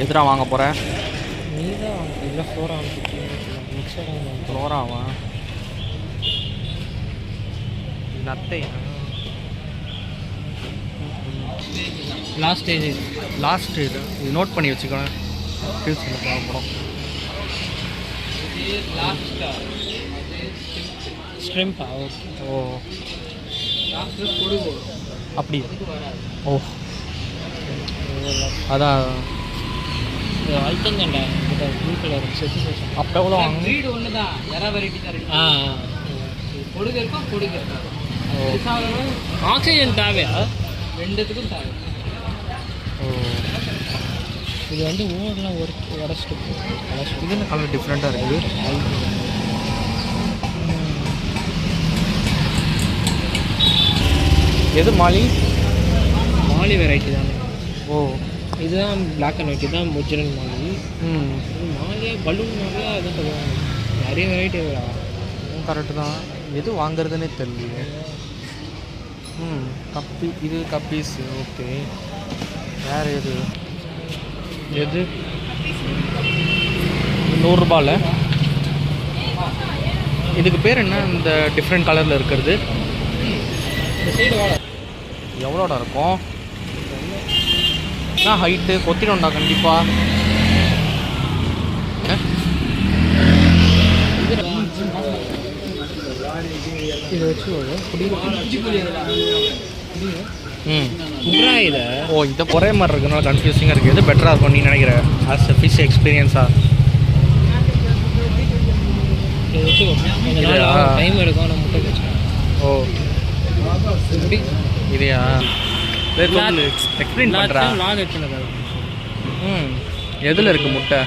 எதிரா வாங்க போகிறேன்? நீ தான் வாங்க. இல்லை ஃப்ளோரா வாங்க. மிக்சடாக ஃப்ளோராவா? நத்தை லாஸ்ட் ஸ்டேஜ். லாஸ்ட் இது நோட் பண்ணி வச்சுக்கோங்க. ஃபியூச்சரில் தேவைப்படும். ஸ்ட்ரிம்பா? ஓகே. ஓ அப்படி. ஓ அதான் அழுத்தங்கண்டா ப்ளூ கலர் செத்து போச்சு. அப்போ எவ்வளோ வாங்க? ப்ரீடு ஒன்று தான், எறா வெரைட்டி தான். கொடுக்க இருக்கும் கொடுக்க இருக்கும். ஆக்சிஜன் தேவையா? ரெண்டுத்துக்கும் தேவை. ஓ இது வந்து ஓவர்லாம் உடச்சிட்டு இது என்ன கலர் டிஃப்ரெண்ட்டாக இருக்குது? எது மாலி? மாலி வெரைட்டி தானே. ஓ இதுதான் பிளாக் அண்ட் ஒயிட். இதுதான் ஒரிஜினல் மாலி. இது மாலியே பலூன் மாலியா அது சொல்லுவாங்க. நிறைய வெரைட்டி கரெக்டு தான். எது வாங்குறதுன்னே தெரியல. கப்பி. இது கப்பீஸ். ஓகே. வேறு எது? எது 100 இதுக்கு பேர் என்ன? இந்த டிஃப்ரெண்ட் கலரில் இருக்கிறது எவ்வளோடா இருக்கும்? என்ன ஹைட்டு? கொத்திடும்டா கண்டிப்பாக. இதை வச்சு இதை ஓ இதை ஒரே மாதிரி இருக்கிறதுனால கன்ஃபியூசிங்காக இருக்குது. எது பெட்டராக இருக்கும் நீ நினைக்கிற ஆஸ் எ ஃபிஷ் எக்ஸ்பீரியன்ஸாக? டைம் எடுக்கும். நான் முட்டை வச்சேன். ஓ இதையா? எக்ஸ்பிளைன் பண்ணுறா. லாக் வச்சுருந்தேன். எதில் இருக்குது முட்டை?